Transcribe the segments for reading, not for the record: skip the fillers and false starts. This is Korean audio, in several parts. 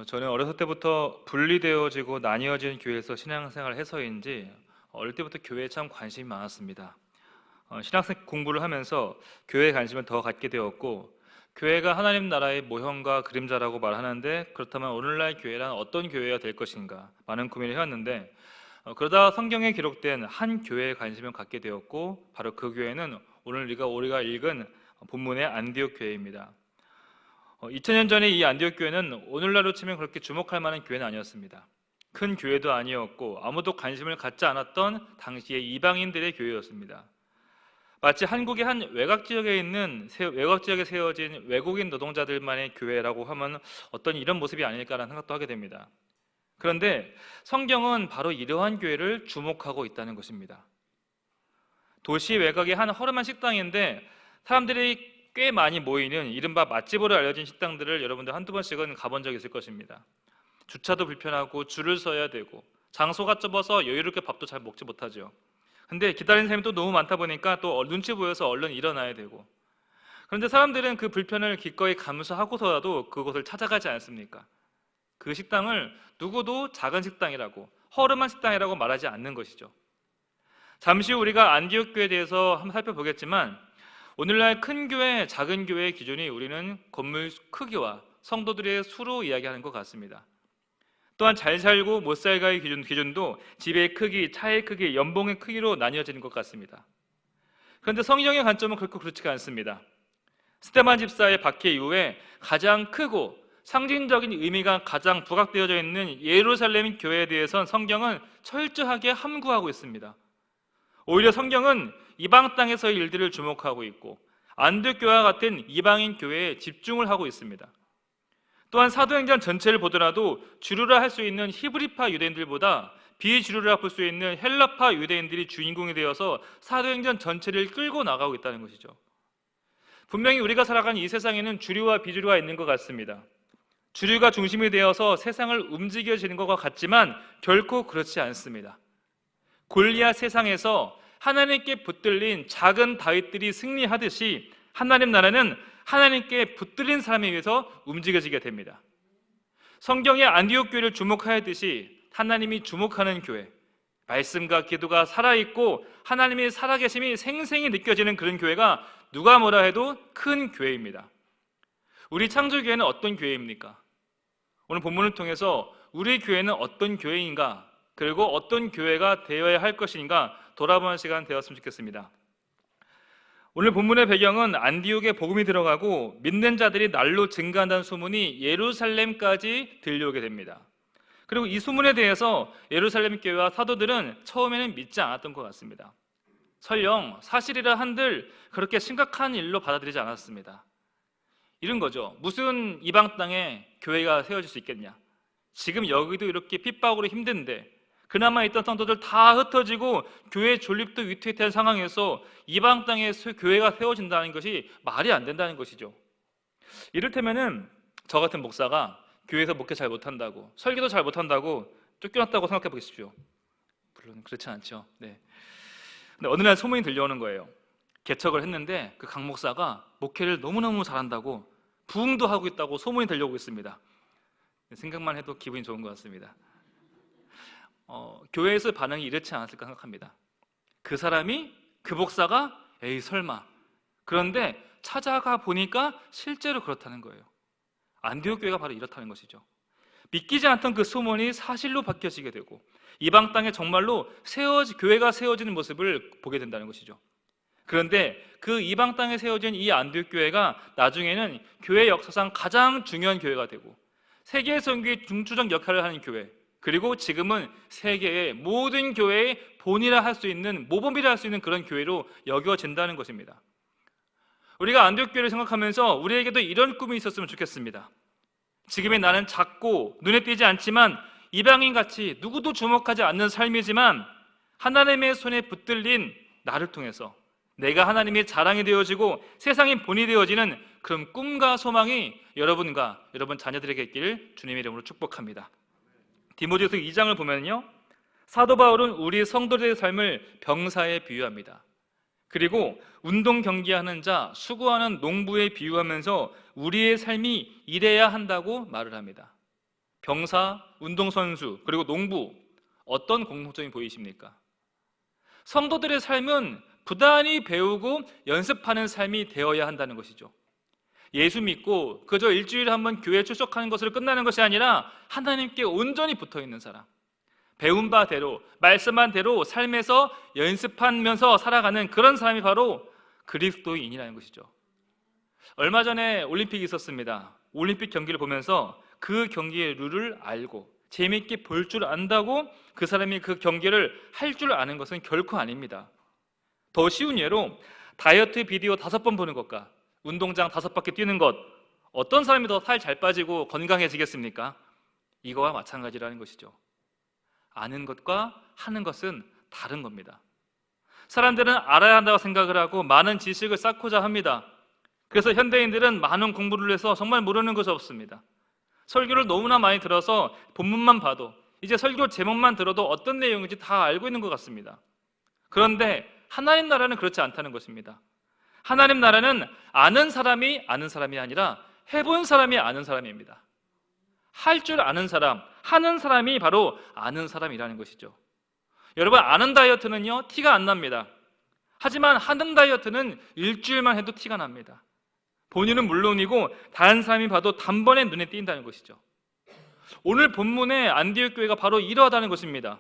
저는 어렸을 때부터 분리되어지고 나뉘어진 교회에서 신앙생활을 해서인지 어릴 때부터 교회에 참 관심이 많았습니다. 신학생 공부를 하면서 교회에 관심을 더 갖게 되었고, 교회가 하나님 나라의 모형과 그림자라고 말하는데, 그렇다면 오늘날 교회란 어떤 교회가 될 것인가 많은 고민을 해왔는데, 그러다 성경에 기록된 한 교회에 관심을 갖게 되었고, 바로 그 교회는 오늘 우리가 읽은 본문의 안디옥 교회입니다. 2000년 전에 이 안디옥 교회는 오늘날로 치면 그렇게 주목할 만한 교회는 아니었습니다. 큰 교회도 아니었고 아무도 관심을 갖지 않았던 당시의 이방인들의 교회였습니다. 마치 한국의 한 외곽 지역에 세워진 외국인 노동자들만의 교회라고 하면 어떤 이런 모습이 아닐까라는 생각도 하게 됩니다. 그런데 성경은 바로 이러한 교회를 주목하고 있다는 것입니다. 도시 외곽의 한 허름한 식당인데 사람들이 꽤 많이 모이는 이른바 맛집으로 알려진 식당들을 여러분들 한두 번씩은 가본 적이 있을 것입니다. 주차도 불편하고 줄을 서야 되고 장소가 좁아서 여유롭게 밥도 잘 먹지 못하죠. 근데 기다리는 사람이 또 너무 많다 보니까 또 눈치 보여서 얼른 일어나야 되고, 그런데 사람들은 그 불편을 기꺼이 감수하고서라도 그곳을 찾아가지 않습니까? 그 식당을 누구도 작은 식당이라고, 허름한 식당이라고 말하지 않는 것이죠. 잠시 후 우리가 안디옥 교회에 대해서 한번 살펴보겠지만, 오늘날 큰 교회, 작은 교회의 기준이 우리는 건물 크기와 성도들의 수로 이야기하는 것 같습니다. 또한 잘 살고 못 살가의 기준도 집의 크기, 차의 크기, 연봉의 크기로 나뉘어지는 것 같습니다. 그런데 성경의 관점은 결코 그렇지가 않습니다. 스테반 집사의 박해 이후에 가장 크고 상징적인 의미가 가장 부각되어져 있는 예루살렘 교회에 대해서는 성경은 철저하게 함구하고 있습니다. 오히려 성경은 이방 땅에서의 일들을 주목하고 있고 안디옥 교회와 같은 이방인 교회에 집중을 하고 있습니다. 또한 사도행전 전체를 보더라도 주류라 할 수 있는 히브리파 유대인들보다 비주류라 볼 수 있는 헬라파 유대인들이 주인공이 되어서 사도행전 전체를 끌고 나가고 있다는 것이죠. 분명히 우리가 살아가는 이 세상에는 주류와 비주류가 있는 것 같습니다. 주류가 중심이 되어서 세상을 움직여지는 것과 같지만 결코 그렇지 않습니다. 골리앗 세상에서 하나님께 붙들린 작은 다윗들이 승리하듯이 하나님 나라는 하나님께 붙들린 사람에 의해서 움직여지게 됩니다. 성경의 안디옥 교회를 주목하였듯이 하나님이 주목하는 교회, 말씀과 기도가 살아있고 하나님의 살아계심이 생생히 느껴지는 그런 교회가 누가 뭐라 해도 큰 교회입니다. 우리 창조교회는 어떤 교회입니까? 오늘 본문을 통해서 우리 교회는 어떤 교회인가, 그리고 어떤 교회가 되어야 할 것인가 돌아보는 시간 되었으면 좋겠습니다. 오늘 본문의 배경은 안디옥에 복음이 들어가고 믿는 자들이 날로 증가한다는 소문이 예루살렘까지 들려오게 됩니다. 그리고 이 소문에 대해서 예루살렘 교회와 사도들은 처음에는 믿지 않았던 것 같습니다. 설령 사실이라 한들 그렇게 심각한 일로 받아들이지 않았습니다. 이런 거죠. 무슨 이방 땅에 교회가 세워질 수 있겠냐? 지금 여기도 이렇게 핍박으로 힘든데 그나마 있던 성도들 다 흩어지고 교회 존립도 위태위태한 상황에서 이방 땅에 교회가 세워진다는 것이 말이 안 된다는 것이죠. 이를테면은 저 같은 목사가 교회에서 목회 잘 못한다고, 설교도 잘 못한다고 쫓겨났다고 생각해 보십시오. 물론 그렇지 않죠. 네. 근데 어느 날 소문이 들려오는 거예요. 개척을 했는데 그 강 목사가 목회를 너무너무 잘한다고 부흥도 하고 있다고 소문이 들려오고 있습니다. 생각만 해도 기분이 좋은 것 같습니다. 교회에서 반응이 이렇지 않았을까 생각합니다. 그 사람이, 그 목사가 에이 설마, 그런데 찾아가 보니까 실제로 그렇다는 거예요. 안디옥 교회가 바로 이렇다는 것이죠. 믿기지 않던 그 소문이 사실로 바뀌어지게 되고 이방 땅에 정말로 교회가 세워지는 모습을 보게 된다는 것이죠. 그런데 그 이방 땅에 세워진 이 안디옥 교회가 나중에는 교회 역사상 가장 중요한 교회가 되고 세계 선교의 중추적 역할을 하는 교회, 그리고 지금은 세계의 모든 교회의 본이라 할 수 있는, 모범이라 할 수 있는 그런 교회로 여겨진다는 것입니다. 우리가 안디옥 교회를 생각하면서 우리에게도 이런 꿈이 있었으면 좋겠습니다. 지금의 나는 작고 눈에 띄지 않지만 이방인같이 누구도 주목하지 않는 삶이지만 하나님의 손에 붙들린 나를 통해서 내가 하나님의 자랑이 되어지고 세상의 본이 되어지는 그런 꿈과 소망이 여러분과 여러분 자녀들에게 있기를 주님의 이름으로 축복합니다. 디모데후서 2장을 보면요, 사도 바울은 우리 성도들의 삶을 병사에 비유합니다. 그리고 운동 경기하는 자, 수고하는 농부에 비유하면서 우리의 삶이 이래야 한다고 말을 합니다. 병사, 운동선수, 그리고 농부, 어떤 공통점이 보이십니까? 성도들의 삶은 부단히 배우고 연습하는 삶이 되어야 한다는 것이죠. 예수 믿고 그저 일주일에 한 번 교회 출석하는 것으로 끝나는 것이 아니라 하나님께 온전히 붙어있는 사람, 배운 바대로 말씀한 대로 삶에서 연습하면서 살아가는 그런 사람이 바로 그리스도인이라는 것이죠. 얼마 전에 올림픽이 있었습니다. 올림픽 경기를 보면서 그 경기의 룰을 알고 재미있게 볼 줄 안다고 그 사람이 그 경기를 할 줄 아는 것은 결코 아닙니다. 더 쉬운 예로 다이어트 비디오 5번 보는 것과 운동장 5바퀴 뛰는 것, 어떤 사람이 더 살 잘 빠지고 건강해지겠습니까? 이거와 마찬가지라는 것이죠. 아는 것과 하는 것은 다른 겁니다. 사람들은 알아야 한다고 생각을 하고 많은 지식을 쌓고자 합니다. 그래서 현대인들은 많은 공부를 해서 정말 모르는 것이 없습니다. 설교를 너무나 많이 들어서 본문만 봐도 이제 설교 제목만 들어도 어떤 내용인지 다 알고 있는 것 같습니다. 그런데 하나님 나라는 그렇지 않다는 것입니다. 하나님 나라는 아는 사람이 아니라 해본 사람이 아는 사람입니다. 할 줄 아는 사람, 하는 사람이 바로 아는 사람이라는 것이죠. 여러분, 아는 다이어트는요 티가 안 납니다. 하지만 하는 다이어트는 일주일만 해도 티가 납니다. 본인은 물론이고 다른 사람이 봐도 단번에 눈에 띈다는 것이죠. 오늘 본문의 안디옥 교회가 바로 이러하다는 것입니다.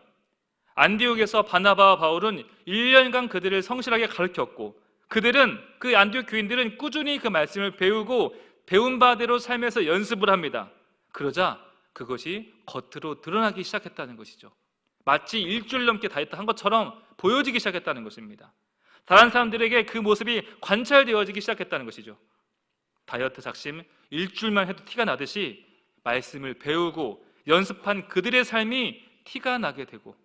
안디옥에서 바나바와 바울은 1년간 그들을 성실하게 가르쳤고 그들은 그 안디옥 교인들은 꾸준히 그 말씀을 배우고 배운 바대로 삶에서 연습을 합니다. 그러자 그것이 겉으로 드러나기 시작했다는 것이죠. 마치 일주일 넘게 다이어트 한 것처럼 보여지기 시작했다는 것입니다. 다른 사람들에게 그 모습이 관찰되어지기 시작했다는 것이죠. 다이어트 작심 일주일만 해도 티가 나듯이 말씀을 배우고 연습한 그들의 삶이 티가 나게 되고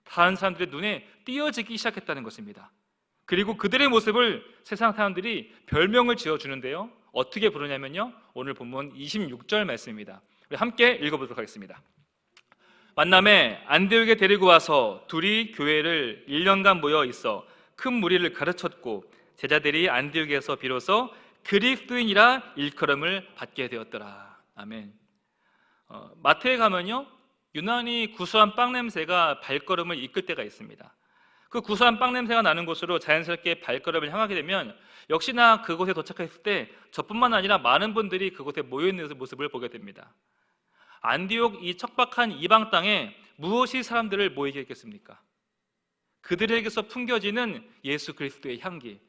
다른 사람들의 눈에 띄어지기 시작했다는 것입니다. 그리고 그들의 모습을 세상 사람들이 별명을 지어주는데요, 어떻게 부르냐면요, 오늘 본문 26절 말씀입니다. 우리 함께 읽어보도록 하겠습니다. 만남에 안디옥에 데리고 와서 둘이 교회를 1년간 모여 있어 큰 무리를 가르쳤고 제자들이 안디옥에서 비로소 그리스도인이라 일컬음을 받게 되었더라. 아멘. 마태에 가면요, 유난히 구수한 빵 냄새가 발걸음을 이끌 때가 있습니다. 그 구수한 빵 냄새가 나는 곳으로 자연스럽게 발걸음을 향하게 되면 역시나 그곳에 도착했을 때 저뿐만 아니라 많은 분들이 그곳에 모여있는 모습을 보게 됩니다. 안디옥 이 척박한 이방 땅에 무엇이 사람들을 모이게 했겠습니까? 그들에게서 풍겨지는 예수 그리스도의 향기,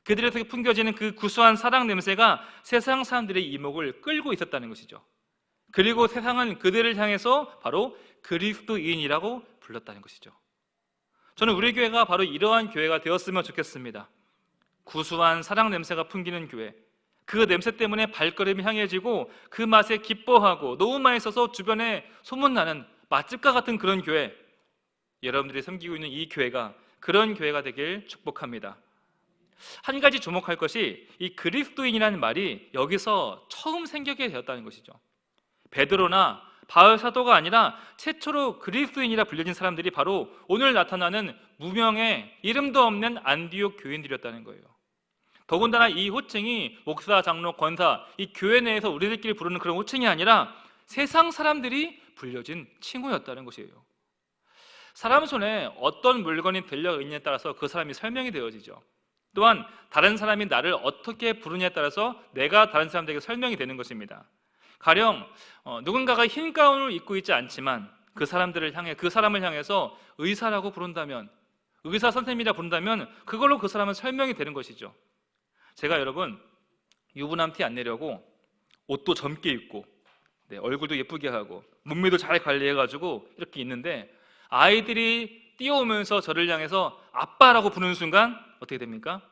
그들에게 풍겨지는 그 구수한 사랑 냄새가 세상 사람들의 이목을 끌고 있었다는 것이죠. 그리고 세상은 그들을 향해서 바로 그리스도인이라고 불렀다는 것이죠. 저는 우리 교회가 바로 이러한 교회가 되었으면 좋겠습니다. 구수한 사랑 냄새가 풍기는 교회, 그 냄새 때문에 발걸음이 향해지고 그 맛에 기뻐하고 너무 맛있어서 주변에 소문나는 맛집과 같은 그런 교회, 여러분들이 섬기고 있는 이 교회가 그런 교회가 되길 축복합니다. 한 가지 주목할 것이 이 그리스도인이라는 말이 여기서 처음 생기게 되었다는 것이죠. 베드로나 바울 사도가 아니라 최초로 그리스도인이라 불려진 사람들이 바로 오늘 나타나는 무명의 이름도 없는 안디옥 교인들이었다는 거예요. 더군다나 이 호칭이 목사, 장로, 권사, 이 교회 내에서 우리들끼리 부르는 그런 호칭이 아니라 세상 사람들이 불려진 칭호였다는 것이에요. 사람 손에 어떤 물건이 들려있느냐에 따라서 그 사람이 설명이 되어지죠. 또한 다른 사람이 나를 어떻게 부르냐에 따라서 내가 다른 사람들에게 설명이 되는 것입니다. 가령 누군가가 흰 가운을 입고 있지 않지만 그 사람들을 향해, 그 사람을 향해서 의사라고 부른다면, 의사 선생님이라 부른다면 그걸로 그 사람은 설명이 되는 것이죠. 제가 여러분 유부남 티 안 내려고 옷도 젊게 입고 얼굴도 예쁘게 하고 몸매도 잘 관리해가지고 이렇게 있는데 아이들이 뛰어오면서 저를 향해서 아빠라고 부르는 순간 어떻게 됩니까?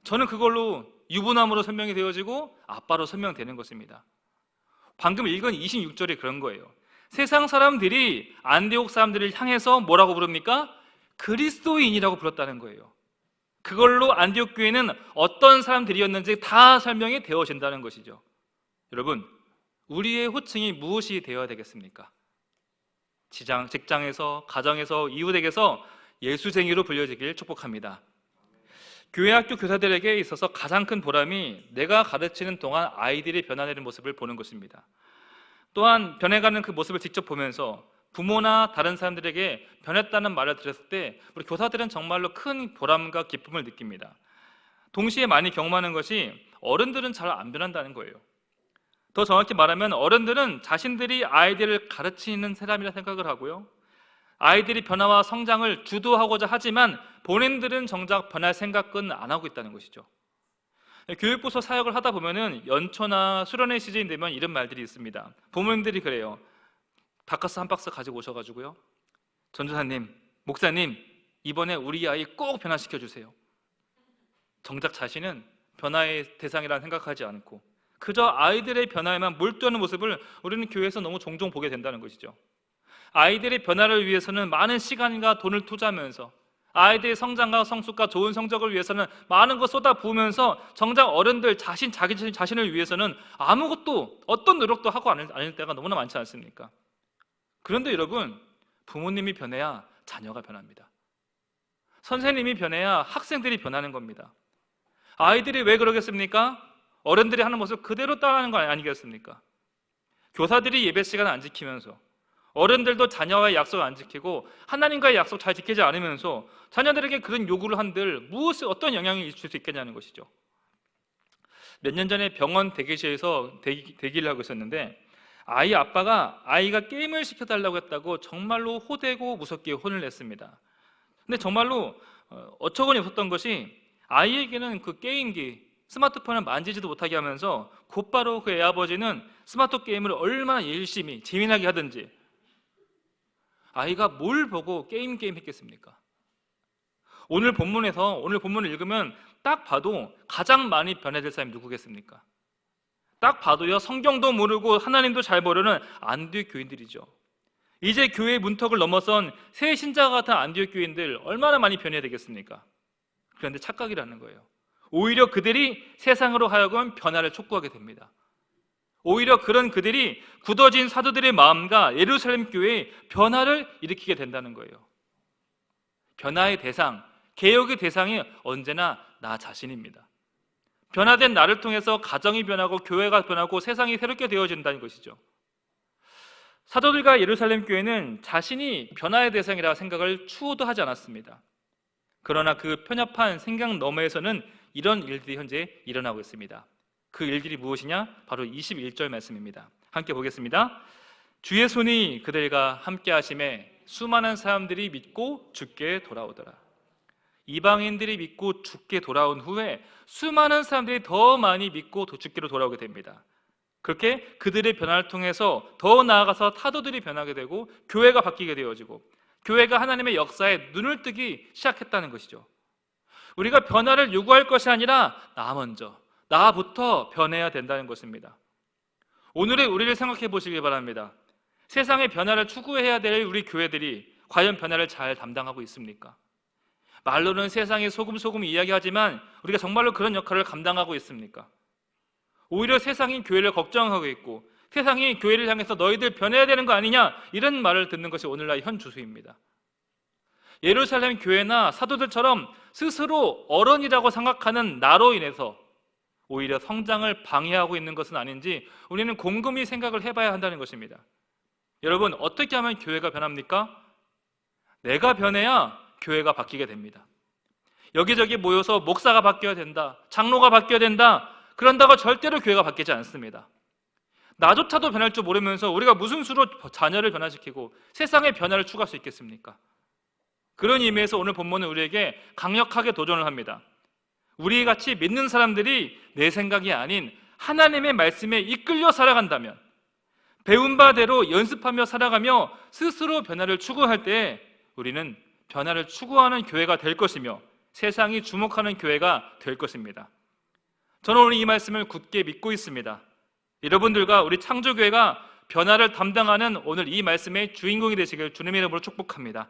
저는 그걸로 유부남으로 설명이 되어지고 아빠로 설명되는 것입니다. 방금 읽은 26절이 그런 거예요. 세상 사람들이 안디옥 사람들을 향해서 뭐라고 부릅니까? 그리스도인이라고 불렀다는 거예요. 그걸로 안디옥 교회는 어떤 사람들이었는지 다 설명이 되어진다는 것이죠. 여러분, 우리의 호칭이 무엇이 되어야 되겠습니까? 직장에서, 가정에서, 이웃에게서 예수쟁이로 불려지길 축복합니다. 교회 학교 교사들에게 있어서 가장 큰 보람이 내가 가르치는 동안 아이들이 변화되는 모습을 보는 것입니다. 또한 변해가는 그 모습을 직접 보면서 부모나 다른 사람들에게 변했다는 말을 들었을 때 우리 교사들은 정말로 큰 보람과 기쁨을 느낍니다. 동시에 많이 경험하는 것이 어른들은 잘 안 변한다는 거예요. 더 정확히 말하면 어른들은 자신들이 아이들을 가르치는 사람이라 생각을 하고요, 아이들이 변화와 성장을 주도하고자 하지만 본인들은 정작 변할 생각은 안 하고 있다는 것이죠. 교육부서 사역을 하다 보면은 연초나 수련회 시즌이 되면 이런 말들이 있습니다. 부모님들이 그래요. 바카스 한 박스 가지고 오셔가지고요, 전도사님, 목사님, 이번에 우리 아이 꼭 변화시켜 주세요. 정작 자신은 변화의 대상이라 생각하지 않고 그저 아이들의 변화에만 몰두하는 모습을 우리는 교회에서 너무 종종 보게 된다는 것이죠. 아이들의 변화를 위해서는 많은 시간과 돈을 투자하면서, 아이들의 성장과 성숙과 좋은 성적을 위해서는 많은 것 쏟아부으면서 정작 어른들 자기 자신을 위해서는 아무것도, 어떤 노력도 하고 않을 때가 너무나 많지 않습니까? 그런데 여러분, 부모님이 변해야 자녀가 변합니다. 선생님이 변해야 학생들이 변하는 겁니다. 아이들이 왜 그러겠습니까? 어른들이 하는 모습 그대로 따라하는 거 아니겠습니까? 교사들이 예배 시간을 안 지키면서, 어른들도 자녀와의 약속을 안 지키고 하나님과의 약속 잘 지키지 않으면서 자녀들에게 그런 요구를 한들 어떤 영향을 줄 수 있겠냐는 것이죠. 몇 년 전에 병원 대기실에서 대기를 하고 있었는데, 아이 아빠가 아이가 게임을 시켜달라고 했다고 정말로 호되고 무섭게 혼을 냈습니다. 근데 정말로 어처구니 없었던 것이, 아이에게는 그 게임기, 스마트폰을 만지지도 못하게 하면서 곧바로 그 애아버지는 스마트 게임을 얼마나 열심히 재미나게 하든지, 아이가 뭘 보고 게임 했겠습니까? 오늘 본문을 읽으면 딱 봐도 가장 많이 변해야 될 사람이 누구겠습니까? 딱 봐도요, 성경도 모르고 하나님도 잘 모르는 안디옥 교인들이죠. 이제 교회의 문턱을 넘어선 새 신자가 같은 안디옥 교인들 얼마나 많이 변해야 되겠습니까? 그런데 착각이라는 거예요. 오히려 그들이 세상으로 하여금 변화를 촉구하게 됩니다. 오히려 그런 그들이 굳어진 사도들의 마음과 예루살렘 교회에 변화를 일으키게 된다는 거예요. 변화의 대상, 개혁의 대상이 언제나 나 자신입니다. 변화된 나를 통해서 가정이 변하고 교회가 변하고 세상이 새롭게 되어진다는 것이죠. 사도들과 예루살렘 교회는 자신이 변화의 대상이라 생각을 추호도 하지 않았습니다. 그러나 그 편협한 생각 너머에서는 이런 일들이 현재 일어나고 있습니다. 그 일들이 무엇이냐? 바로 21절 말씀입니다. 함께 보겠습니다. 주의 손이 그들과 함께 하심에 수많은 사람들이 믿고 주께 돌아오더라. 이방인들이 믿고 주께 돌아온 후에 수많은 사람들이 더 많이 믿고 주께로 돌아오게 됩니다. 그렇게 그들의 변화를 통해서 더 나아가서 타도들이 변하게 되고 교회가 바뀌게 되어지고 교회가 하나님의 역사에 눈을 뜨기 시작했다는 것이죠. 우리가 변화를 요구할 것이 아니라 나부터 변해야 된다는 것입니다. 오늘의 우리를 생각해 보시기 바랍니다. 세상의 변화를 추구해야 될 우리 교회들이 과연 변화를 잘 담당하고 있습니까? 말로는 세상에 소금 이야기하지만 우리가 정말로 그런 역할을 감당하고 있습니까? 오히려 세상이 교회를 걱정하고 있고 세상이 교회를 향해서 너희들 변해야 되는 거 아니냐, 이런 말을 듣는 것이 오늘날 현 주소입니다. 예루살렘 교회나 사도들처럼 스스로 어른이라고 생각하는 나로 인해서 오히려 성장을 방해하고 있는 것은 아닌지 우리는 곰곰이 생각을 해봐야 한다는 것입니다. 여러분, 어떻게 하면 교회가 변합니까? 내가 변해야 교회가 바뀌게 됩니다. 여기저기 모여서 목사가 바뀌어야 된다, 장로가 바뀌어야 된다, 그런다고 절대로 교회가 바뀌지 않습니다. 나조차도 변할 줄 모르면서 우리가 무슨 수로 자녀를 변화시키고 세상의 변화를 추구할 수 있겠습니까? 그런 의미에서 오늘 본문은 우리에게 강력하게 도전을 합니다. 우리 같이 믿는 사람들이 내 생각이 아닌 하나님의 말씀에 이끌려 살아간다면, 배운 바대로 연습하며 살아가며 스스로 변화를 추구할 때 우리는 변화를 추구하는 교회가 될 것이며 세상이 주목하는 교회가 될 것입니다. 저는 오늘 이 말씀을 굳게 믿고 있습니다. 여러분들과 우리 창조교회가 변화를 담당하는 오늘 이 말씀의 주인공이 되시길 주님의 이름으로 축복합니다.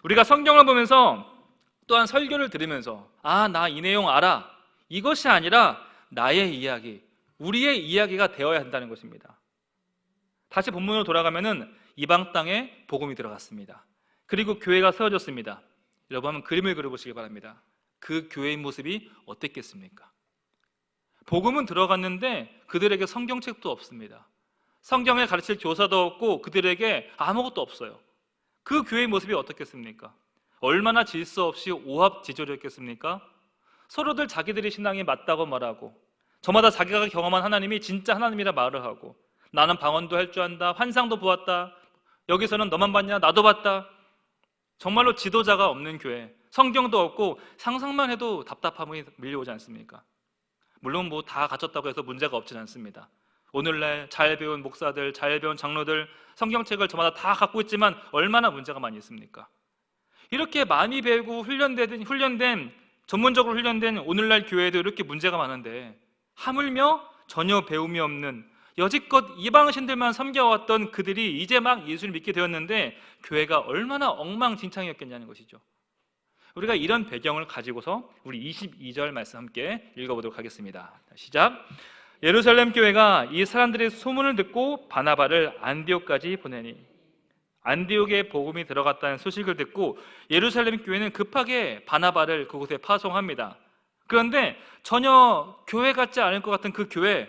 우리가 성경을 보면서 또한 설교를 들으면서 나 이 내용 알아, 이것이 아니라 나의 이야기, 우리의 이야기가 되어야 한다는 것입니다. 다시 본문으로 돌아가면은 이방 땅에 복음이 들어갔습니다. 그리고 교회가 세워졌습니다. 여러분, 한번 그림을 그려보시기 바랍니다. 그 교회의 모습이 어땠겠습니까? 복음은 들어갔는데 그들에게 성경책도 없습니다. 성경을 가르칠 교사도 없고 그들에게 아무것도 없어요. 그 교회의 모습이 어떻겠습니까? 얼마나 질서 없이 오합지졸이었겠습니까? 서로들 자기들의 신앙이 맞다고 말하고, 저마다 자기가 경험한 하나님이 진짜 하나님이라 말을 하고, 나는 방언도 할 줄 안다, 환상도 보았다, 여기서는 너만 봤냐, 나도 봤다. 정말로 지도자가 없는 교회, 성경도 없고 상상만 해도 답답함이 밀려오지 않습니까? 물론 뭐 다 갖췄다고 해서 문제가 없진 않습니다. 오늘날 잘 배운 목사들, 잘 배운 장로들, 성경책을 저마다 다 갖고 있지만 얼마나 문제가 많이 있습니까? 이렇게 많이 배우고 전문적으로 훈련된 오늘날 교회도 이렇게 문제가 많은데, 하물며 전혀 배움이 없는 여지껏 이방신들만 섬겨왔던 그들이 이제 막 예수를 믿게 되었는데 교회가 얼마나 엉망진창이었겠냐는 것이죠. 우리가 이런 배경을 가지고서 우리 22절 말씀 함께 읽어보도록 하겠습니다. 시작. 예루살렘 교회가 이 사람들의 소문을 듣고 바나바를 안디옥까지 보내니, 안디옥에 복음이 들어갔다는 소식을 듣고 예루살렘 교회는 급하게 바나바를 그곳에 파송합니다. 그런데 전혀 교회 같지 않을 것 같은 그 교회,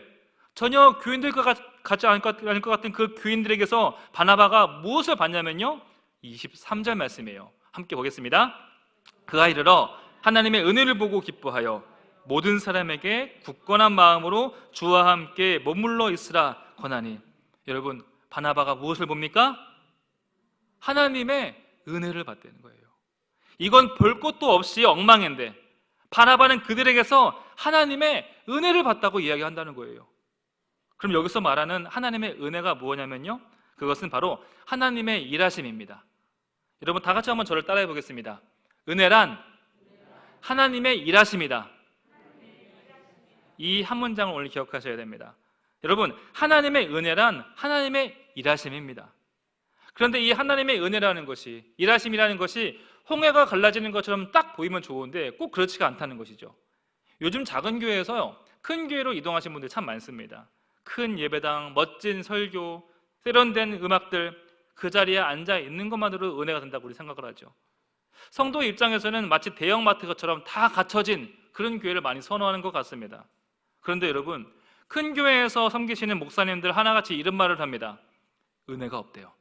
전혀 교인들과 같지 않을 것 같은 그 교인들에게서 바나바가 무엇을 받냐면요, 23절 말씀이에요. 함께 보겠습니다. 그가 이르러 하나님의 은혜를 보고 기뻐하여 모든 사람에게 굳건한 마음으로 주와 함께 머물러 있으라 권하니. 여러분, 바나바가 무엇을 봅니까? 하나님의 은혜를 받는 거예요. 이건 볼 것도 없이 엉망인데 바나바는 그들에게서 하나님의 은혜를 받다고 이야기한다는 거예요. 그럼 여기서 말하는 하나님의 은혜가 뭐냐면요, 그것은 바로 하나님의 일하심입니다. 여러분 다 같이 한번 저를 따라해 보겠습니다. 은혜란 하나님의 일하심이다. 이 한 문장을 오늘 기억하셔야 됩니다. 여러분, 하나님의 은혜란 하나님의 일하심입니다. 그런데 이 하나님의 은혜라는 것이, 일하심이라는 것이 홍해가 갈라지는 것처럼 딱 보이면 좋은데 꼭 그렇지가 않다는 것이죠. 요즘 작은 교회에서요, 큰 교회로 이동하신 분들 참 많습니다. 큰 예배당, 멋진 설교, 세련된 음악들, 그 자리에 앉아 있는 것만으로 은혜가 된다고 우리 생각을 하죠. 성도 입장에서는 마치 대형마트처럼 다 갖춰진 그런 교회를 많이 선호하는 것 같습니다. 그런데 여러분, 큰 교회에서 섬기시는 목사님들 하나같이 이런 말을 합니다. 은혜가 없대요.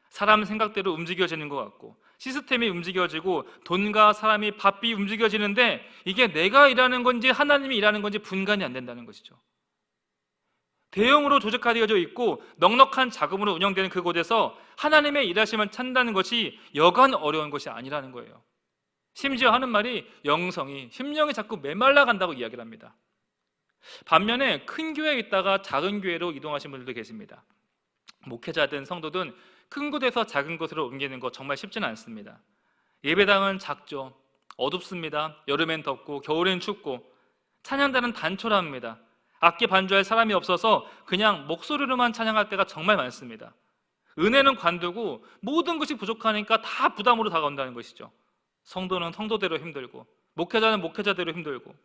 사람 생각대로 움직여지는 것 같고 시스템이 움직여지고 돈과 사람이 바삐 움직여지는데 이게 내가 일하는 건지 하나님이 일하는 건지 분간이 안 된다는 것이죠. 대형으로 조직화되어져 있고 넉넉한 자금으로 운영되는 그곳에서 하나님의 일하심을 찾는다는 것이 여간 어려운 것이 아니라는 거예요. 심지어 하는 말이 영성이, 심령이 자꾸 메말라 간다고 이야기를 합니다. 반면에 큰 교회에 있다가 작은 교회로 이동하신 분들도 계십니다. 목회자든 성도든 큰 곳에서 작은 곳으로 옮기는 거 정말 쉽지는 않습니다. 예배당은 작죠. 어둡습니다. 여름엔 덥고 겨울엔 춥고 찬양단은 단촐합니다. 악기 반주할 사람이 없어서 그냥 목소리로만 찬양할 때가 정말 많습니다. 은혜는 관두고 모든 것이 부족하니까 다 부담으로 다가온다는 것이죠. 성도는 성도대로 힘들고 목회자는 목회자대로 힘들고,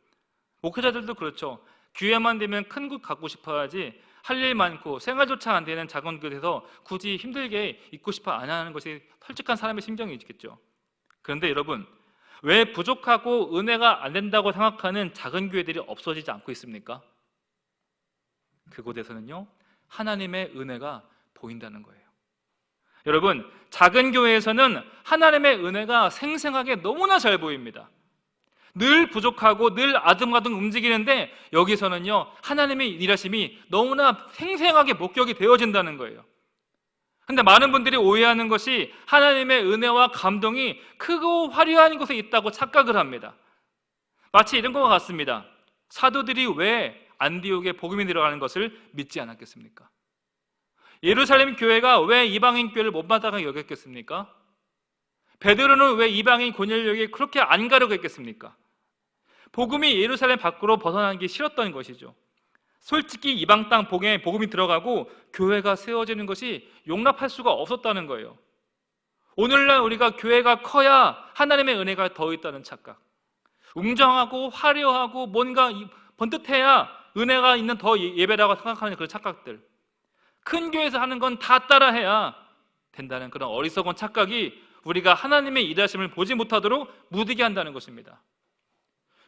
목회자들도 그렇죠. 기회만 되면 큰 곳 갖고 싶어야지 할 일 많고 생활조차 안 되는 작은 곳에서 굳이 힘들게 있고 싶어 안 하는 것이 솔직한 사람의 심정이 있겠죠. 그런데 여러분, 왜 부족하고 은혜가 안 된다고 생각하는 작은 교회들이 없어지지 않고 있습니까? 그곳에서는요, 하나님의 은혜가 보인다는 거예요. 여러분, 작은 교회에서는 하나님의 은혜가 생생하게 너무나 잘 보입니다. 늘 부족하고 늘 아등아등 움직이는데 여기서는요, 하나님의 일하심이 너무나 생생하게 목격이 되어진다는 거예요. 근데 많은 분들이 오해하는 것이 하나님의 은혜와 감동이 크고 화려한 곳에 있다고 착각을 합니다. 마치 이런 것 같습니다. 사도들이 왜 안디옥에 복음이 들어가는 것을 믿지 않았겠습니까? 예루살렘 교회가 왜 이방인 교회를 못마땅하게 여겼겠습니까? 베드로는 왜 이방인 고넬료에게 그렇게 안 가려고 했겠습니까? 복음이 예루살렘 밖으로 벗어나는 게 싫었던 것이죠. 솔직히 이방 땅 복음이 들어가고 교회가 세워지는 것이 용납할 수가 없었다는 거예요. 오늘날 우리가 교회가 커야 하나님의 은혜가 더 있다는 착각, 웅장하고 화려하고 뭔가 번듯해야 은혜가 있는 더 예배라고 생각하는 그런 착각들, 큰 교회에서 하는 건 다 따라해야 된다는 그런 어리석은 착각이 우리가 하나님의 일하심을 보지 못하도록 무디게 한다는 것입니다.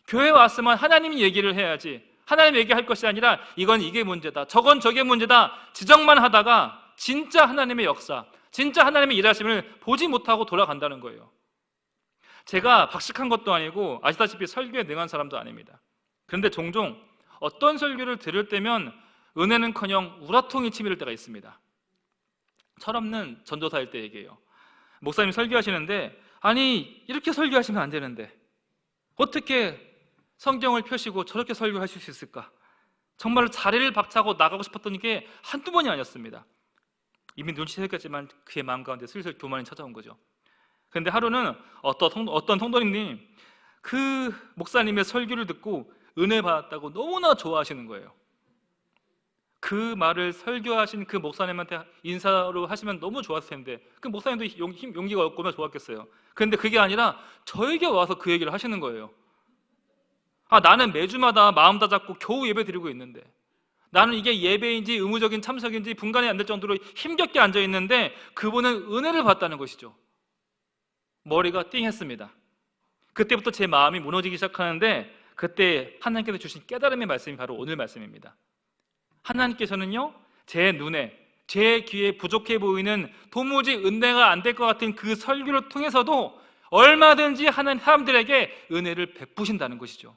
교회에 왔으면 하나님이 얘기를 해야지, 하나님 얘기할 것이 아니라 이건 이게 문제다, 저건 저게 문제다 지적만 하다가 진짜 하나님의 역사, 진짜 하나님의 일하심을 보지 못하고 돌아간다는 거예요. 제가 박식한 것도 아니고 아시다시피 설교에 능한 사람도 아닙니다. 그런데 종종 어떤 설교를 들을 때면 은혜는커녕 우라통이 치밀을 때가 있습니다. 철없는 전도사일 때 얘기해요. 목사님이 설교하시는데 아니 이렇게 설교하시면 안 되는데 어떻게 성경을 펴시고 저렇게 설교하실 수 있을까? 정말로 자리를 박차고 나가고 싶었던 게 한두 번이 아니었습니다. 이미 눈치채겼지만 그의 마음 가운데 슬슬 교만이 찾아온 거죠. 그런데 하루는 어떤 성도님이 그 목사님의 설교를 듣고 은혜 받았다고 너무나 좋아하시는 거예요. 그 말을 설교하신 그 목사님한테 인사로 하시면 너무 좋았을 텐데 그 목사님도 용기가 없고 좋았겠어요. 그런데 그게 아니라 저에게 와서 그 얘기를 하시는 거예요. 나는 매주마다 마음 다잡고 겨우 예배 드리고 있는데, 나는 이게 예배인지 의무적인 참석인지 분간이 안 될 정도로 힘겹게 앉아 있는데 그분은 은혜를 받다는 것이죠. 머리가 띵했습니다. 그때부터 제 마음이 무너지기 시작하는데 그때 하나님께서 주신 깨달음의 말씀이 바로 오늘 말씀입니다. 하나님께서는요, 제 눈에, 제 귀에 부족해 보이는 도무지 은혜가 안 될 것 같은 그 설교를 통해서도 얼마든지 하나님 사람들에게 은혜를 베푸신다는 것이죠.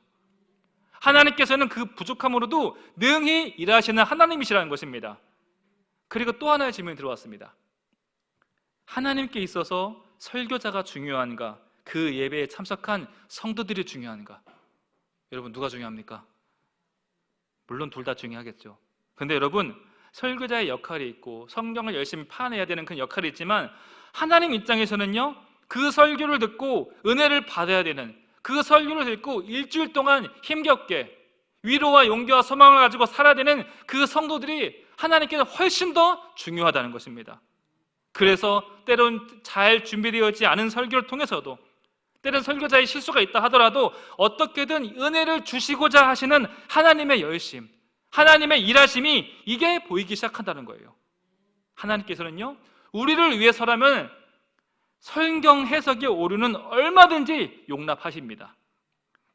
하나님께서는 그 부족함으로도 능히 일하시는 하나님이시라는 것입니다. 그리고 또 하나의 질문이 들어왔습니다. 하나님께 있어서 설교자가 중요한가? 그 예배에 참석한 성도들이 중요한가? 여러분, 누가 중요합니까? 물론 둘 다 중요하겠죠. 근데 여러분, 설교자의 역할이 있고 성경을 열심히 파내야 되는 그 역할이 있지만 하나님 입장에서는요, 그 설교를 듣고 은혜를 받아야 되는, 그 설교를 듣고 일주일 동안 힘겹게 위로와 용기와 소망을 가지고 살아야 되는 그 성도들이 하나님께서 훨씬 더 중요하다는 것입니다. 그래서 때론 잘 준비되어 있지 않은 설교를 통해서도, 때론 설교자의 실수가 있다 하더라도 어떻게든 은혜를 주시고자 하시는 하나님의 열심, 하나님의 일하심이 이게 보이기 시작한다는 거예요. 하나님께서는요, 우리를 위해서라면 성경 해석의 오류는 얼마든지 용납하십니다.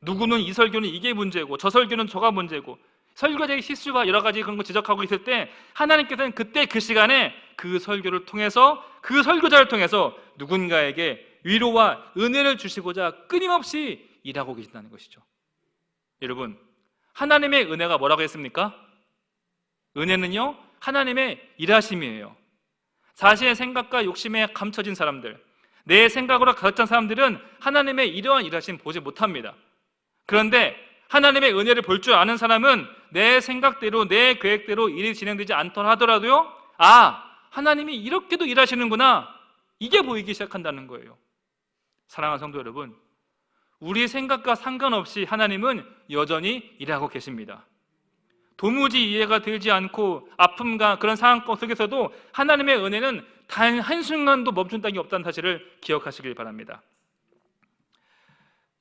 누구는 이 설교는 이게 문제고 저 설교는 저가 문제고 설교자의 실수가 여러 가지 그런 거 지적하고 있을 때 하나님께서는 그때 그 시간에 그 설교를 통해서, 그 설교자를 통해서 누군가에게 위로와 은혜를 주시고자 끊임없이 일하고 계신다는 것이죠. 여러분, 하나님의 은혜가 뭐라고 했습니까? 은혜는요, 하나님의 일하심이에요. 자신의 생각과 욕심에 감춰진 사람들, 내 생각으로 가득 찬 사람들은 하나님의 이러한 일하심 보지 못합니다. 그런데 하나님의 은혜를 볼 줄 아는 사람은 내 생각대로, 내 계획대로 일이 진행되지 않더라 하더라도요, 하나님이 이렇게도 일하시는구나, 이게 보이기 시작한다는 거예요. 사랑하는 성도 여러분, 우리의 생각과 상관없이 하나님은 여전히 일하고 계십니다. 도무지 이해가 되지 않고 아픔과 그런 상황 속에서도 하나님의 은혜는 단 한순간도 멈춘 적이 없다는 사실을 기억하시길 바랍니다.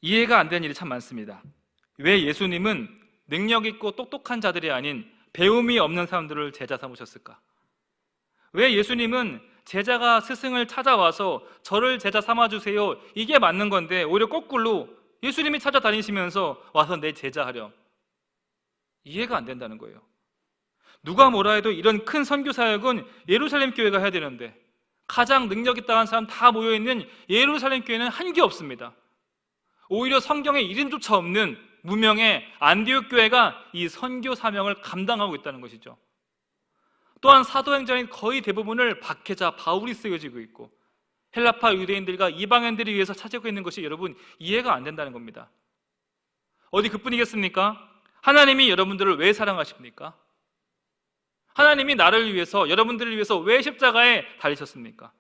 이해가 안 되는 일이 참 많습니다. 왜 예수님은 능력 있고 똑똑한 자들이 아닌 배움이 없는 사람들을 제자 삼으셨을까? 왜 예수님은 제자가 스승을 찾아와서 저를 제자 삼아주세요, 이게 맞는 건데 오히려 거꾸로 예수님이 찾아다니시면서 와서 내 제자하렴, 이해가 안 된다는 거예요. 누가 뭐라 해도 이런 큰 선교 사역은 예루살렘 교회가 해야 되는데 가장 능력 있다는 사람 다 모여있는 예루살렘 교회는 한 게 없습니다. 오히려 성경에 이름조차 없는 무명의 안디옥 교회가 이 선교 사명을 감당하고 있다는 것이죠. 또한 사도행전의 거의 대부분을 박해자 바울이 쓰여지고 있고 헬라파 유대인들과 이방인들을 위해서 찾고 있는 것이 여러분 이해가 안 된다는 겁니다. 어디 그뿐이겠습니까? 하나님이 여러분들을 왜 사랑하십니까? 하나님이 나를 위해서, 여러분들을 위해서 왜 십자가에 달리셨습니까?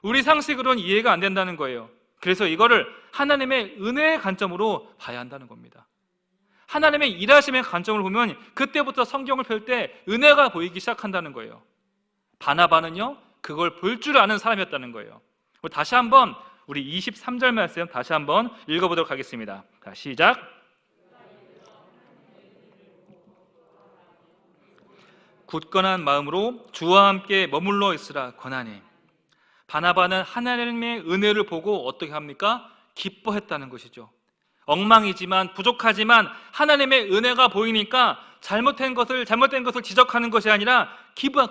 우리 상식으로는 이해가 안 된다는 거예요. 그래서 이거를 하나님의 은혜의 관점으로 봐야 한다는 겁니다. 하나님의 일하심의 관점을 보면 그때부터 성경을 펼 때 은혜가 보이기 시작한다는 거예요. 바나바는요, 그걸 볼 줄 아는 사람이었다는 거예요. 다시 한번 우리 23절 말씀 다시 한번 읽어보도록 하겠습니다. 자, 시작. 굳건한 마음으로 주와 함께 머물러 있으라 권하니. 바나바는 하나님의 은혜를 보고 어떻게 합니까? 기뻐했다는 것이죠. 엉망이지만 부족하지만 하나님의 은혜가 보이니까 잘못된 것을 지적하는 것이 아니라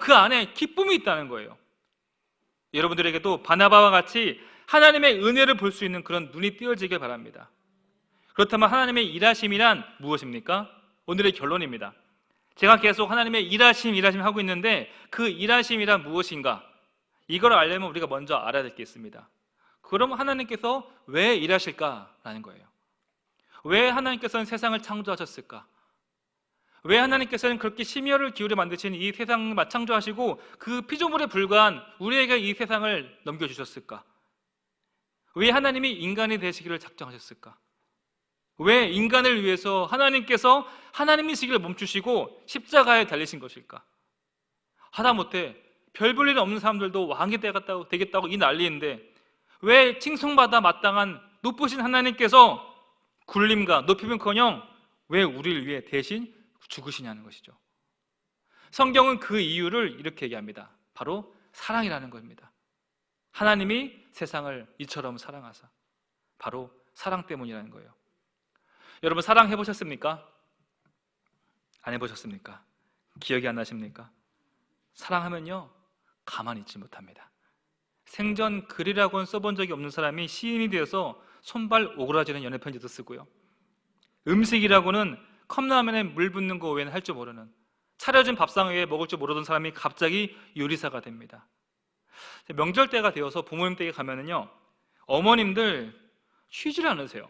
그 안에 기쁨이 있다는 거예요. 여러분들에게도 바나바와 같이 하나님의 은혜를 볼 수 있는 그런 눈이 띄어지길 바랍니다. 그렇다면 하나님의 일하심이란 무엇입니까? 오늘의 결론입니다. 제가 계속 하나님의 일하심 하고 있는데 그 일하심이란 무엇인가? 이걸 알려면 우리가 먼저 알아야 될 게 있습니다. 그럼 하나님께서 왜 일하실까라는 거예요. 왜 하나님께서는 세상을 창조하셨을까? 왜 하나님께서는 그렇게 심혈을 기울여 만드신 이 세상을 창조하시고 그 피조물에 불과한 우리에게 이 세상을 넘겨주셨을까? 왜 하나님이 인간이 되시기를 작정하셨을까? 왜 인간을 위해서 하나님께서 하나님의 시기를 멈추시고 십자가에 달리신 것일까? 하다못해 별 볼 일 없는 사람들도 왕이 되겠다고 이 난리인데 왜 칭송받아 마땅한 높으신 하나님께서 굴림과 높임은커녕 왜 우리를 위해 대신 죽으시냐는 것이죠. 성경은 그 이유를 이렇게 얘기합니다. 바로 사랑이라는 겁니다. 하나님이 세상을 이처럼 사랑하사, 바로 사랑 때문이라는 거예요. 여러분 사랑해 보셨습니까? 안 해보셨습니까? 기억이 안 나십니까? 사랑하면요 가만히 있지 못합니다. 생전 글이라고는 써본 적이 없는 사람이 시인이 되어서 손발 오그라지는 연애편지도 쓰고요, 음식이라고는 컵라면에 물 붓는 거 외에는 할 줄 모르는, 차려진 밥상 위에 먹을 줄 모르던 사람이 갑자기 요리사가 됩니다. 명절 때가 되어서 부모님 댁에 가면은요 어머님들 쉬질 않으세요.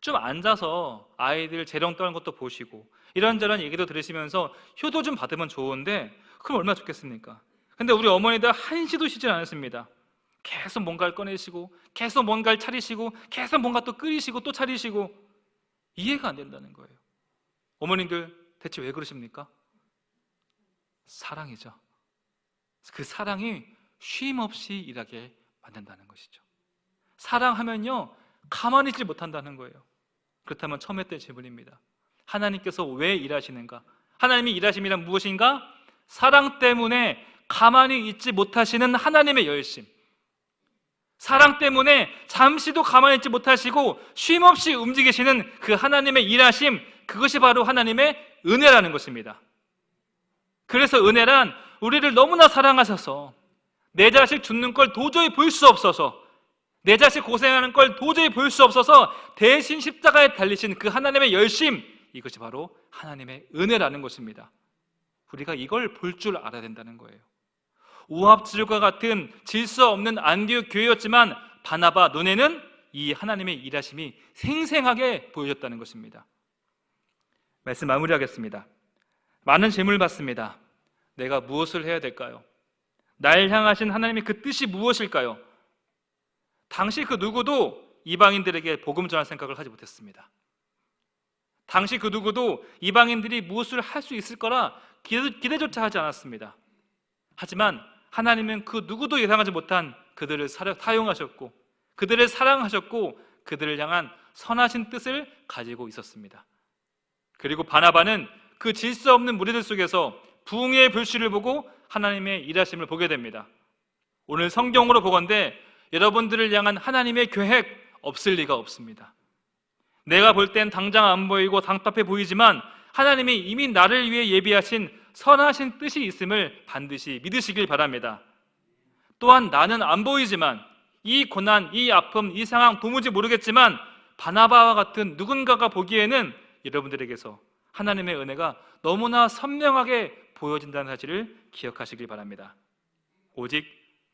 좀 앉아서 아이들 재롱 떠는 것도 보시고 이런저런 얘기도 들으시면서 효도 좀 받으면 좋은데 그럼 얼마나 좋겠습니까? 근데 우리 어머니들 한시도 쉬질 않으십니다. 계속 뭔가를 꺼내시고 계속 뭔가를 차리시고 계속 뭔가 또 끓이시고 또 차리시고 이해가 안 된다는 거예요. 어머님들 대체 왜 그러십니까? 사랑이죠. 그 사랑이 쉼 없이 일하게 만든다는 것이죠. 사랑하면요 가만히 있지 못한다는 거예요. 그렇다면 처음 했던 질문입니다. 하나님께서 왜 일하시는가? 하나님이 일하심이란 무엇인가? 사랑 때문에 가만히 있지 못하시는 하나님의 열심, 사랑 때문에 잠시도 가만히 있지 못하시고 쉼없이 움직이시는 그 하나님의 일하심, 그것이 바로 하나님의 은혜라는 것입니다. 그래서 은혜란 우리를 너무나 사랑하셔서 내 자식 죽는 걸 도저히 볼 수 없어서, 내 자식 고생하는 걸 도저히 볼 수 없어서 대신 십자가에 달리신 그 하나님의 열심, 이것이 바로 하나님의 은혜라는 것입니다. 우리가 이걸 볼 줄 알아야 된다는 거예요. 오합지졸과 같은 질서 없는 안디옥 교회였지만 바나바 눈에는 이 하나님의 일하심이 생생하게 보여졌다는 것입니다. 말씀 마무리하겠습니다. 많은 질문을 받습니다. 내가 무엇을 해야 될까요? 날 향하신 하나님의 그 뜻이 무엇일까요? 당시 그 누구도 이방인들에게 복음 전할 생각을 하지 못했습니다. 당시 그 누구도 이방인들이 무엇을 할 수 있을 거라 기대조차 하지 않았습니다. 하지만 하나님은 그 누구도 예상하지 못한 그들을 사용하셨고 그들을 사랑하셨고 그들을 향한 선하신 뜻을 가지고 있었습니다. 그리고 바나바는 그 질서 없는 무리들 속에서 부흥의 불씨를 보고 하나님의 일하심을 보게 됩니다. 오늘 성경으로 보건대 여러분들을 향한 하나님의 계획 없을 리가 없습니다. 내가 볼 땐 당장 안 보이고 답답해 보이지만 하나님이 이미 나를 위해 예비하신 선하신 뜻이 있음을 반드시 믿으시길 바랍니다. 또한 나는 안 보이지만 이 고난, 이 아픔, 이 상황 도무지 모르겠지만 바나바와 같은 누군가가 보기에는 여러분들에게서 하나님의 은혜가 너무나 선명하게 보여진다는 사실을 기억하시길 바랍니다. 오직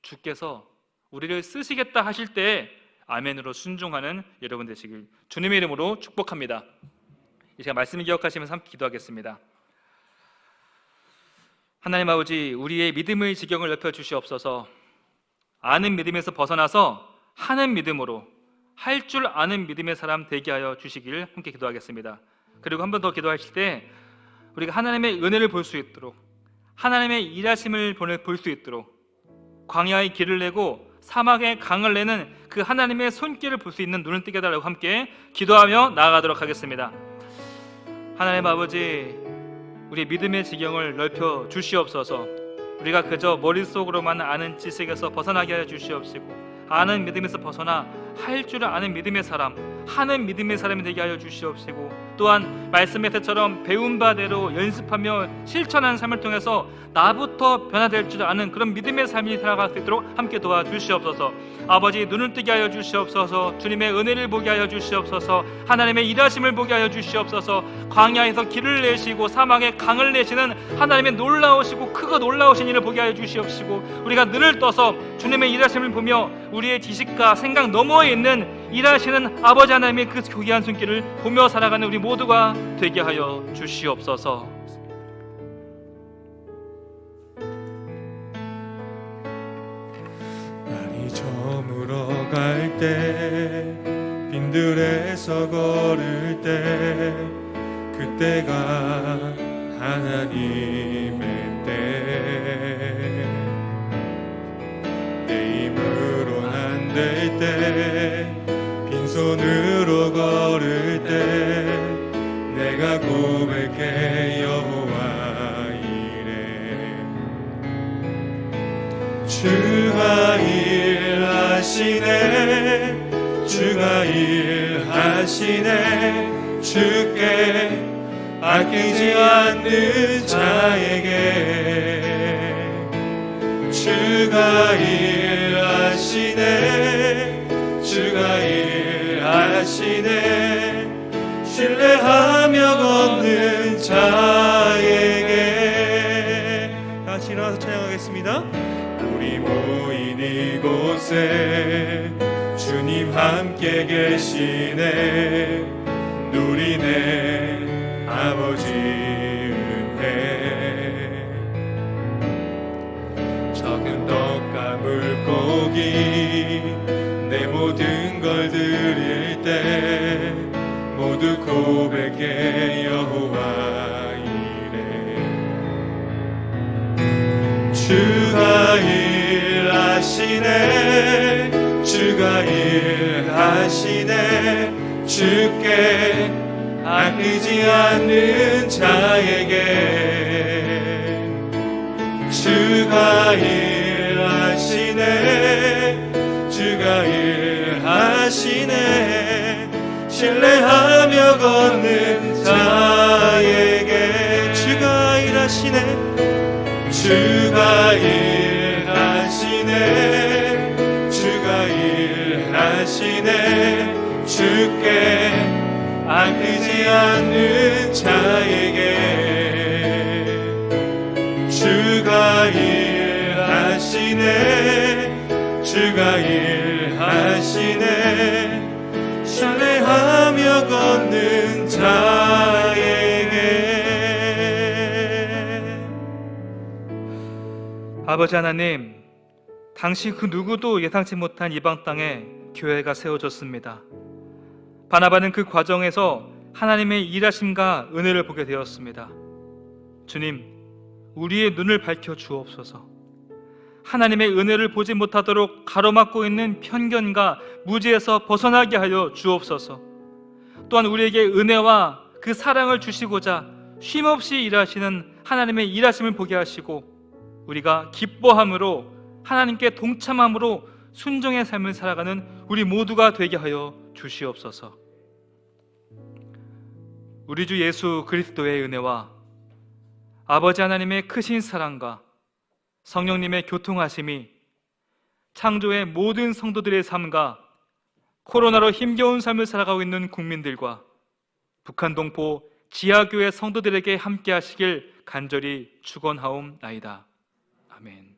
주께서 우리를 쓰시겠다 하실 때에 아멘으로 순종하는 여러분 되시길 주님의 이름으로 축복합니다. 이 시간 말씀을 기억하시면서 함께 기도하겠습니다. 하나님 아버지, 우리의 믿음의 지경을 넓혀 주시옵소서. 아는 믿음에서 벗어나서 하는 믿음으로 할 줄 아는 믿음의 사람 되게 하여 주시길 함께 기도하겠습니다. 그리고 한 번 더 기도하실 때 우리가 하나님의 은혜를 볼 수 있도록, 하나님의 일하심을 볼 수 있도록, 광야의 길을 내고 사막의 강을 내는 그 하나님의 손길을 볼 수 있는 눈을 뜨게 해달라고 함께 기도하며 나아가도록 하겠습니다. 하나님 아버지, 우리 믿음의 지경을 넓혀 주시옵소서. 우리가 그저 머릿속으로만 아는 지식에서 벗어나게 하여 주시옵시고, 아는 믿음에서 벗어나 할 줄 아는 믿음의 사람, 하는 믿음의 사람이 되게 하여 주시옵시고, 또한 말씀의 새처럼 배운 바대로 연습하며 실천하는 삶을 통해서 나부터 변화될 줄 아는 그런 믿음의 삶이 살아갈 수 있도록 함께 도와주시옵소서. 아버지, 눈을 뜨게 하여 주시옵소서. 주님의 은혜를 보게 하여 주시옵소서. 하나님의 일하심을 보게 하여 주시옵소서. 광야에서 길을 내시고 사막에 강을 내시는 하나님의 놀라우시고 크고 놀라우신 일을 보게 하여 주시옵시고, 우리가 눈을 떠서 주님의 일하심을 보며 우리의 지식과 생각 너머에 있는 일하시는 아버지 하나님의 그 교기한 손길을 보며 살아가는 우리 모두가 되게 하여 주시옵소서. 날이 저물어 갈 때, 빈들에서 걸을 때, 그때가 하나님의 때. 내 힘으론 안 될 때, 빈손으로 걸을 때, 내가 고백해 여호와 이래. 주가 일하시네, 주가 일하시네. 주께 아끼지 않는 자에게. 주가 일하시네, 주가 일하시네. 신뢰하며 걷는 자에게. 다시 일어나서 찬양하겠습니다. 우리 모인 이곳에 주님 함께 계시네. 누리네 아버지 은혜. 적은 떡과 물고기 내 모든 걸 드릴 때, 모두 고백해 여호와 이래. 주가 일하시네, 주가 일하시네. 주께 아끼지 않는 자에게. 주가 일하시네, 주가 일하시네. 신뢰하며 걷는 자에게. 주가 일하시네, 주가 일하시네, 주가 일하시네. 주께 아끼지 않는 자에게. 주가 일하시네, 주가 일하시네. 신뢰하며 걷는 자에게. 아버지 하나님, 당시 그 누구도 예상치 못한 이방 땅에 교회가 세워졌습니다. 바나바는 그 과정에서 하나님의 일하심과 은혜를 보게 되었습니다. 주님, 우리의 눈을 밝혀 주옵소서. 하나님의 은혜를 보지 못하도록 가로막고 있는 편견과 무지에서 벗어나게 하여 주옵소서. 또한 우리에게 은혜와 그 사랑을 주시고자 쉼없이 일하시는 하나님의 일하심을 보게 하시고, 우리가 기뻐함으로 하나님께 동참함으로 순종의 삶을 살아가는 우리 모두가 되게 하여 주시옵소서. 우리 주 예수 그리스도의 은혜와 아버지 하나님의 크신 사랑과 성령님의 교통하심이 창조의 모든 성도들의 삶과 코로나로 힘겨운 삶을 살아가고 있는 국민들과 북한 동포 지하교회 성도들에게 함께 하시길 간절히 축원하옵나이다. 아멘.